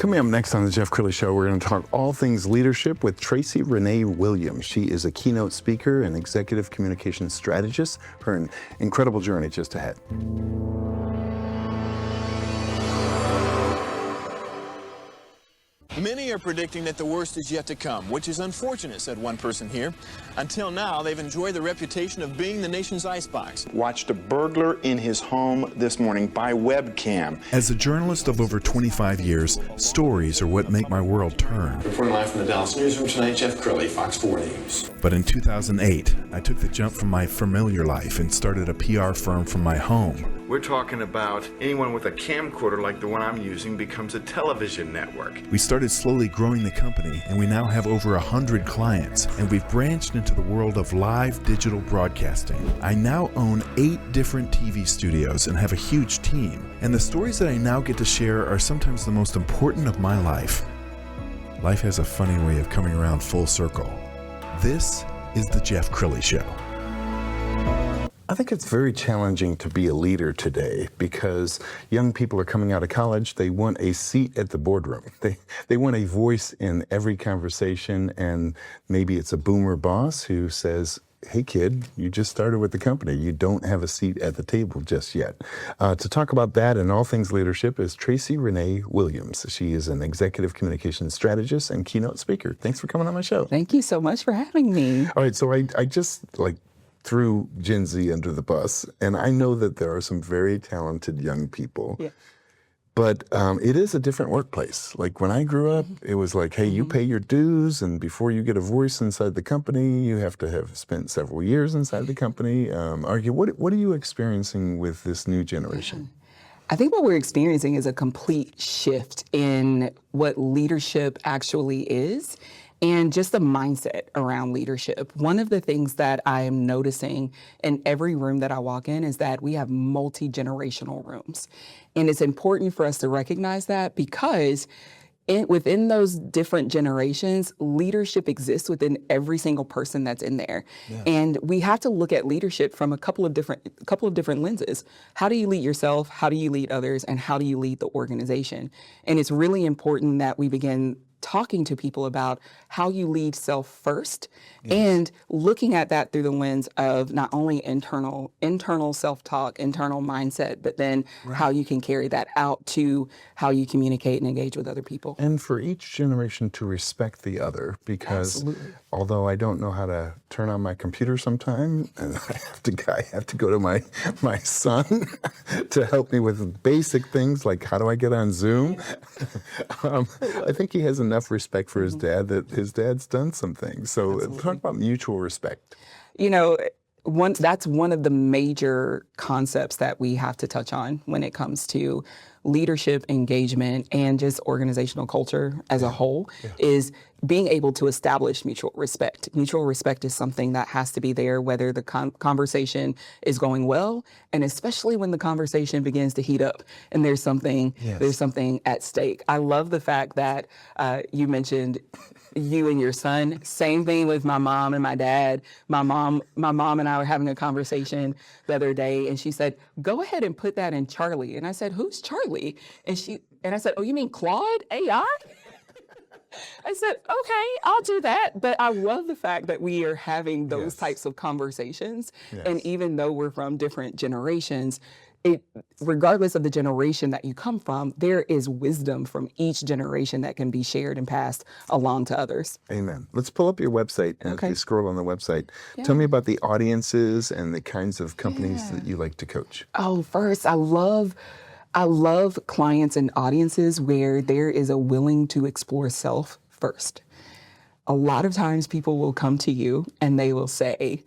Coming up next on the Jeff Crilley Show, we're going to talk all things leadership with Tracy Renee Williams. She is a keynote speaker and executive communications strategist. Her incredible journey just ahead. Many are predicting that the worst is yet to come, which is unfortunate, said one person here. Until now, they've enjoyed the reputation of being the nation's icebox. Watched a burglar in his home this morning by webcam. As a journalist of over 25 years, stories are what make my world turn. Reporting live from the Dallas newsroom tonight, Jeff Crilley, Fox 4 News. But in 2008, I took the jump from my familiar life and started a PR firm from my home. We're talking about anyone with a camcorder like the one I'm using becomes a television network. We started slowly growing the company, and we now have over 100 clients, and we've branched into the world of live digital broadcasting. I now own 8 different TV studios and have a huge team, and the stories that I now get to share are sometimes the most important of my life. Life has a funny way of coming around full circle. This is the Jeff Crilley Show. I think it's very challenging to be a leader today because young people are coming out of college. They want a seat at the boardroom. They want a voice in every conversation, and maybe it's a boomer boss who says, hey kid, you just started with the company. You don't have a seat at the table just yet. To talk about that and all things leadership is Tracy Renee Williams. She is an executive communications strategist and keynote speaker. Thanks for coming on my show. Thank you so much for having me. All right, so I just threw Gen Z under the bus, and I know that there are some very talented young people. Yeah. But it is a different workplace. Like when I grew up, it was like, hey, you pay your dues, and before you get a voice inside the company, you have to have spent several years inside the company. What are you experiencing with this new generation? I think what we're experiencing is a complete shift in what leadership actually is and just the mindset around leadership. One of the things that I am noticing in every room that I walk in is that we have multi-generational rooms. And it's important for us to recognize that because within those different generations, leadership exists within every single person that's in there. Yeah. And we have to look at leadership from a couple of different lenses. How do you lead yourself? How do you lead others? And how do you lead the organization? And it's really important that we begin talking to people about how you lead self first, yes, and looking at that through the lens of not only internal self-talk, internal mindset, but then how you can carry that out to how you communicate and engage with other people. And for each generation to respect the other, because although I don't know how to turn on my computer sometime, and I have to go to my son to help me with basic things like how do I get on Zoom. I think he has enough respect for his dad that his dad's done some things. So talk about mutual respect. You know, that's one of the major concepts that we have to touch on when it comes to leadership, engagement, and just organizational culture as a whole, is being able to establish mutual respect. Mutual respect is something that has to be there whether the conversation is going well, and especially when the conversation begins to heat up and there's something at stake. I love the fact that you mentioned you and your son. Same thing with my mom and my dad. My mom and I were having a conversation the other day, and she said, "Go ahead and put that in Charlie." And I said, "Who's Charlie?" And I said, "Oh, you mean Claude AI?" I said, "Okay, I'll do that." But I love the fact that we are having those types of conversations. Yes. And even though we're from different generations, regardless of the generation that you come from, there is wisdom from each generation that can be shared and passed along to others. Amen. Let's pull up your website. And if you scroll on the website, tell me about the audiences and the kinds of companies that you like to coach. Oh, first, I love clients and audiences where there is a willing to explore self first. A lot of times people will come to you and they will say,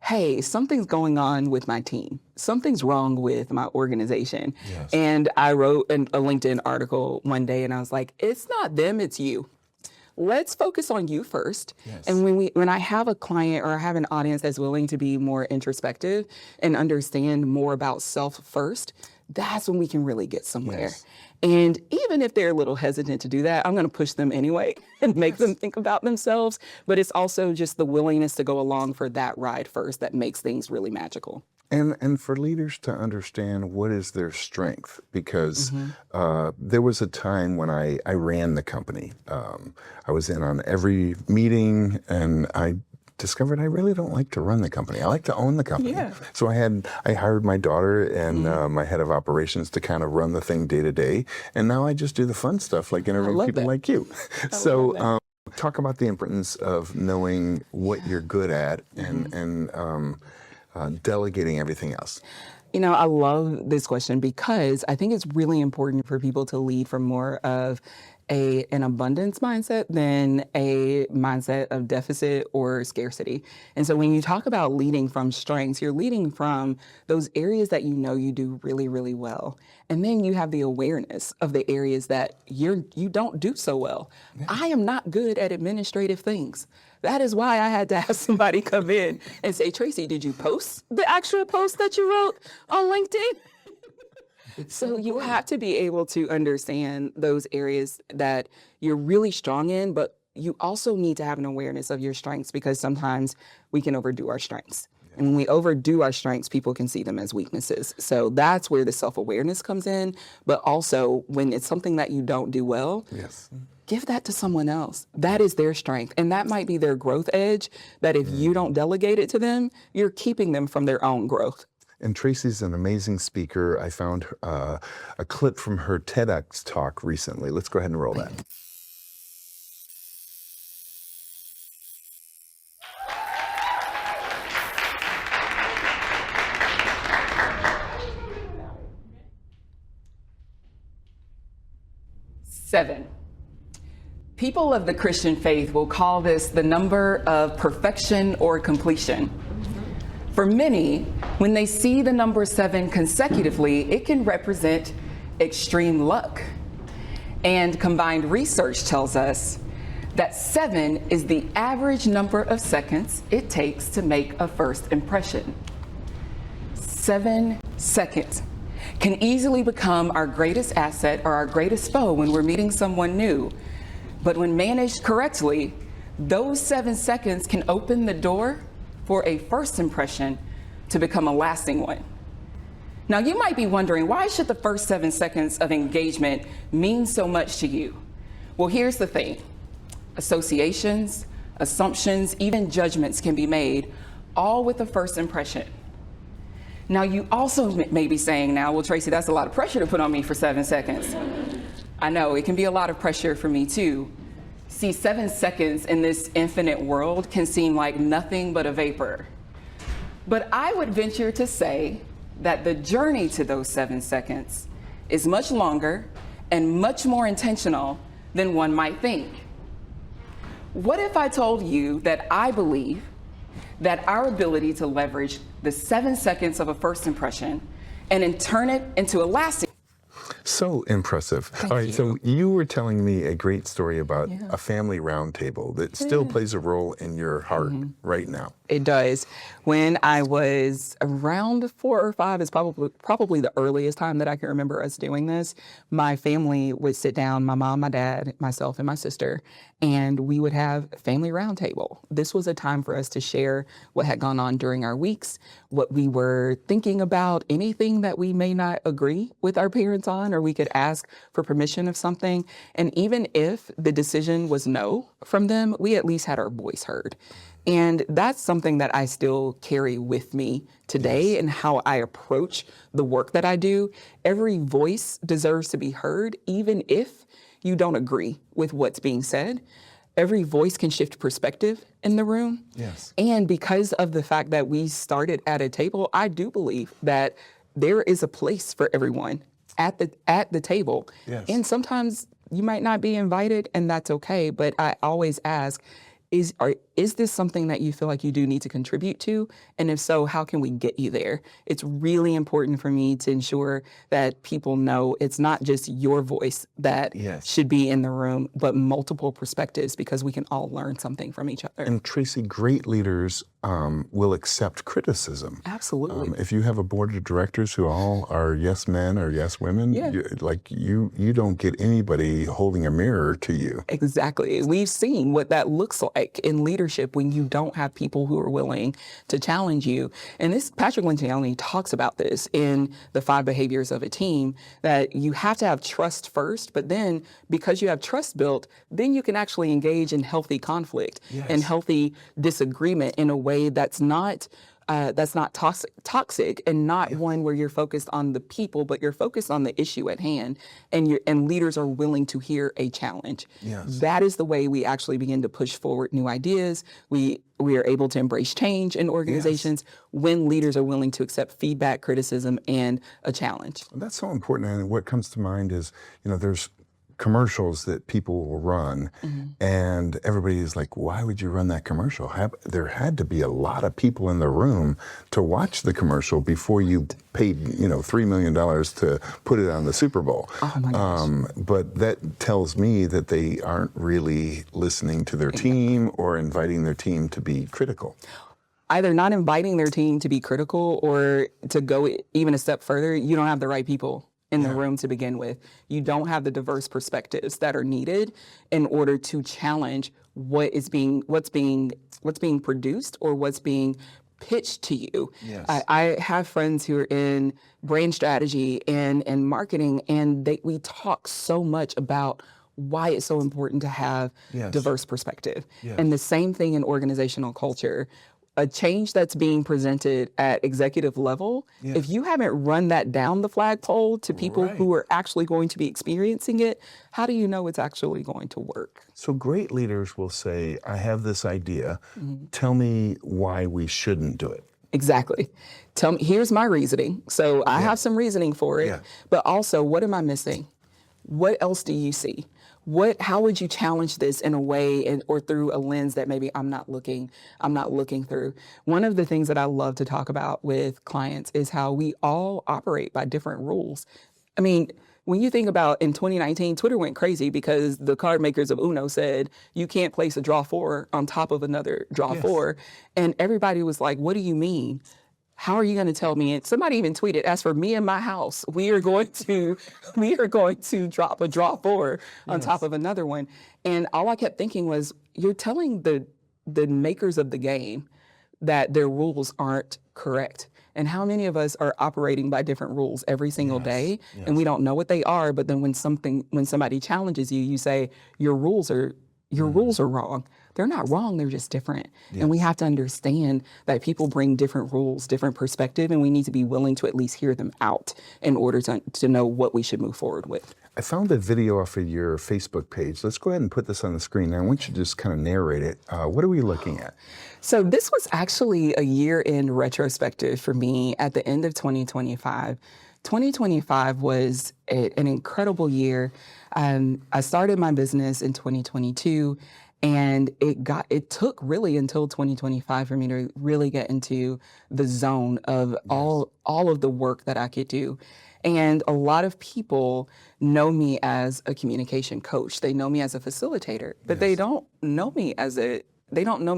hey, something's going on with my team. Something's wrong with my organization. Yes. And I wrote a LinkedIn article one day and I was like, it's not them, it's you. Let's focus on you first. Yes. And when I have a client or I have an audience that's willing to be more introspective and understand more about self first, that's when we can really get somewhere. Yes. And even if they're a little hesitant to do that, I'm going to push them anyway and make them think about themselves. But it's also just the willingness to go along for that ride first that makes things really magical. And for leaders to understand what is their strength, because there was a time when I ran the company. I was in on every meeting, and I discovered I really don't like to run the company. I like to own the company. Yeah. So I hired my daughter and my head of operations to kind of run the thing day to day. And now I just do the fun stuff, like interviewing people like you. So talk about the importance of knowing what you're good at and delegating everything else. You know, I love this question because I think it's really important for people to lead from more of an abundance mindset than a mindset of deficit or scarcity. And so when you talk about leading from strengths, you're leading from those areas that you know you do really, really well. And then you have the awareness of the areas that you don't do so well. Yeah. I am not good at administrative things. That is why I had to have somebody come in and say, Tracy, did you post the actual post that you wrote on LinkedIn? So you have to be able to understand those areas that you're really strong in, but you also need to have an awareness of your strengths, because sometimes we can overdo our strengths. And when we overdo our strengths, people can see them as weaknesses. So that's where the self-awareness comes in. But also, when it's something that you don't do well, give that to someone else. That is their strength. And that might be their growth edge, that if you don't delegate it to them, you're keeping them from their own growth. And Tracy's an amazing speaker. I found a clip from her TEDx talk recently. Let's go ahead and roll that. Seven. People of the Christian faith will call this the number of perfection or completion. For many, when they see the number 7 consecutively, it can represent extreme luck. And combined research tells us that 7 is the average number of seconds it takes to make a first impression. 7 seconds can easily become our greatest asset or our greatest foe when we're meeting someone new. But when managed correctly, those 7 seconds can open the door for a first impression to become a lasting one. Now, you might be wondering, why should the first 7 seconds of engagement mean so much to you? Well, here's the thing. Associations, assumptions, even judgments can be made, all with a first impression. Now, you also may be saying now, well, Tracy, that's a lot of pressure to put on me for 7 seconds. I know, it can be a lot of pressure for me too. See, 7 seconds in this infinite world can seem like nothing but a vapor. But I would venture to say that the journey to those 7 seconds is much longer and much more intentional than one might think. What if I told you that I believe that our ability to leverage the 7 seconds of a first impression and then turn it into a lasting. So impressive. All right, so you were telling me a great story about a family roundtable that still plays a role in your heart right now. It does. When I was around 4 or 5 is probably the earliest time that I can remember us doing this. My family would sit down, my mom, my dad, myself, and my sister, and we would have family roundtable. This was a time for us to share what had gone on during our weeks, what we were thinking about, anything that we may not agree with our parents on, or we could ask for permission of something. And even if the decision was no from them, we at least had our voice heard. And that's something that I still carry with me today in how I approach the work that I do. Every voice deserves to be heard, even if you don't agree with what's being said. Every voice can shift perspective in the room. Yes. And because of the fact that we started at a table, I do believe that there is a place for everyone at the table. Yes. And sometimes you might not be invited, and that's okay. But I always ask, is this something that you feel like you do need to contribute to? And if so, how can we get you there? It's really important for me to ensure that people know it's not just your voice that should be in the room, but multiple perspectives, because we can all learn something from each other. And Tracy, great leaders will accept criticism. Absolutely. If you have a board of directors who all are yes men or yes women, you don't get anybody holding a mirror to you. Exactly. We've seen what that looks like in leadership when you don't have people who are willing to challenge you. And this, Patrick Lencioni talks about this in the 5 behaviors of a team, that you have to have trust first, but then because you have trust built, then you can actually engage in healthy conflict and healthy disagreement in a way that's not toxic and not one where you're focused on the people, but you're focused on the issue at hand, and leaders are willing to hear a challenge. That is the way we actually begin to push forward new ideas. We are able to embrace change in organizations when leaders are willing to accept feedback, criticism, and a challenge. That's so important. And what comes to mind is, there's commercials that people will run, and everybody is like, why would you run that commercial? There had to be a lot of people in the room to watch the commercial before you paid, $3 million to put it on the Super Bowl. Oh my gosh. But that tells me that they aren't really listening to their team or inviting their team to be critical. Either not inviting their team to be critical, or to go even a step further, you don't have the right people in the room to begin with. You don't have the diverse perspectives that are needed in order to challenge what's being produced or what's being pitched to you. I have friends who are in brand strategy and marketing, and we talk so much about why it's so important to have diverse perspective. And the same thing in organizational culture. A change that's being presented at executive level, if you haven't run that down the flagpole to people who are actually going to be experiencing it, how do you know it's actually going to work? So great leaders will say, I have this idea. Tell me why we shouldn't do it. Exactly. Tell me, here's my reasoning. So I have some reasoning for it, but also, what am I missing? What else do you see? How would you challenge this in a way or through a lens that maybe I'm not looking through? One of the things that I love to talk about with clients is how we all operate by different rules. I mean, when you think about in 2019, Twitter went crazy because the card makers of Uno said you can't place a draw 4 on top of another draw 4. And everybody was like, what do you mean? How are you going to tell me? And somebody even tweeted, as for me and my house, we are going to drop a draw 4 on top of another one. And all I kept thinking was, you're telling the makers of the game that their rules aren't correct. And how many of us are operating by different rules every single day, and we don't know what they are, but then when somebody challenges you, you say, your rules are wrong. They're not wrong, they're just different. And we have to understand that people bring different rules, different perspective, and we need to be willing to at least hear them out in order to know what we should move forward with. I found a video off of your Facebook page. Let's go ahead and put this on the screen. Now, I want you to just kind of narrate it. What are we looking at? So this was actually a year in retrospective for me at the end of 2025. 2025 was an incredible year. I started my business in 2022, and it took really until 2025 for me to really get into the zone of all of the work that I could do. And a lot of people know me as a communication coach. They know me as a facilitator, but they don't know me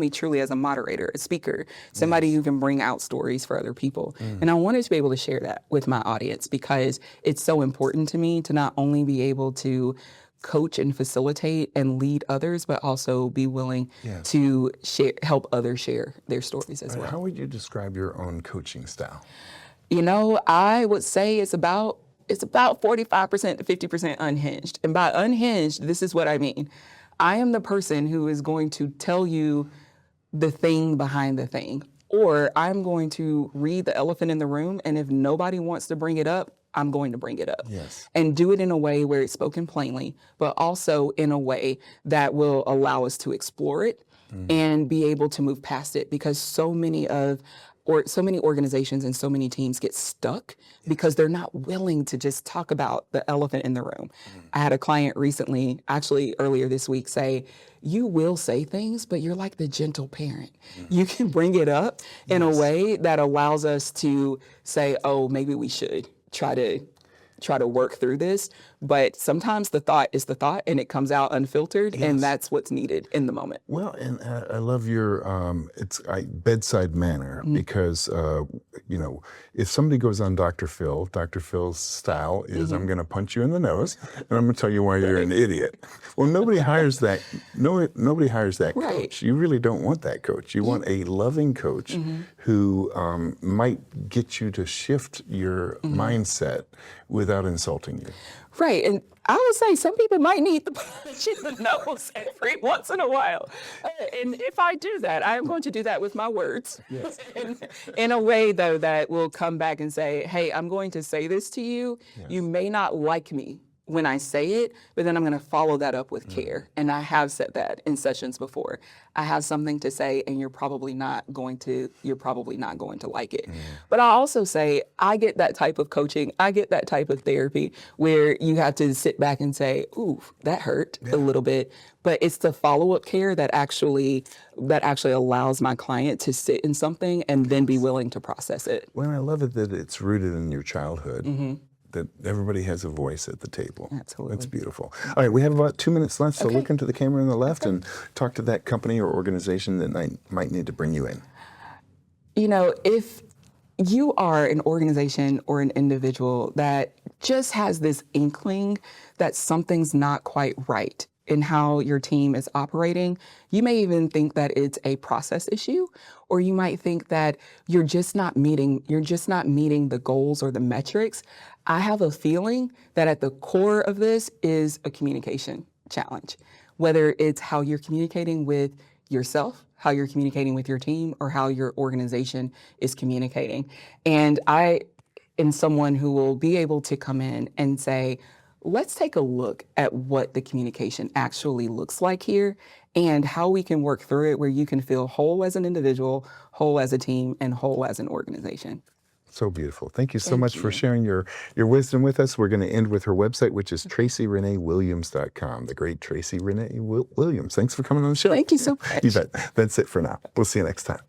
truly as a moderator, a speaker, somebody who can bring out stories for other people. And I wanted to be able to share that with my audience because it's so important to me to not only be able to coach and facilitate and lead others, but also be willing to help others share their stories as well. How would you describe your own coaching style? I would say it's about 45% to 50% unhinged. And by unhinged, this is what I mean. I am the person who is going to tell you the thing behind the thing, or I'm going to read the elephant in the room, and if nobody wants to bring it up, I'm going to bring it up. And do it in a way where it's spoken plainly, but also in a way that will allow us to explore it and be able to move past it, because so many of so many organizations and so many teams get stuck because they're not willing to just talk about the elephant in the room. I had a client recently, actually earlier this week, say, you will say things, but you're like the gentle parent. You can bring it up in a way that allows us to say, oh, maybe we should try to work through this. But sometimes the thought is the thought and it comes out unfiltered, and that's what's needed in the moment. Well, and I love your bedside manner, because if somebody goes on Dr. Phil's style is I'm going to punch you in the nose and I'm going to tell you why you're an idiot. Well, nobody hires that. Nobody hires that coach. You really don't want that coach. You want a loving coach who might get you to shift your mindset without insulting you. Right. And I would say some people might need the punch in the nose every once in a while. And if I do that, I am going to do that with my words. Yes. in a way, though, that will come back and say, hey, I'm going to say this to you. Yes. You may not like me when I say it, but then I'm going to follow that up with care. And I have said that in sessions before. I have something to say, and you're probably not going to like it. But I also say, I get that type of coaching. I get that type of therapy where you have to sit back and say, ooh, that hurt a little bit. But it's the follow-up care that actually allows my client to sit in something and then be willing to process it. Well, I love it that it's rooted in your childhood. That everybody has a voice at the table. Absolutely. That's beautiful. All right, we have about 2 minutes left, so look into the camera on the left and talk to that company or organization that might need to bring you in. If you are an organization or an individual that just has this inkling that something's not quite right in how your team is operating, you may even think that it's a process issue, or you might think that you're just not meeting the goals or the metrics. I have a feeling that at the core of this is a communication challenge, whether it's how you're communicating with yourself, how you're communicating with your team, or how your organization is communicating. And I am someone who will be able to come in and say, let's take a look at what the communication actually looks like here and how we can work through it where you can feel whole as an individual, whole as a team, and whole as an organization. So beautiful. Thank you so much for sharing your wisdom with us. We're going to end with her website, which is TracyReneeWilliams.com. The great Tracy Renee Williams. Thanks for coming on the show. Thank you so much. You bet. That's it for now. We'll see you next time.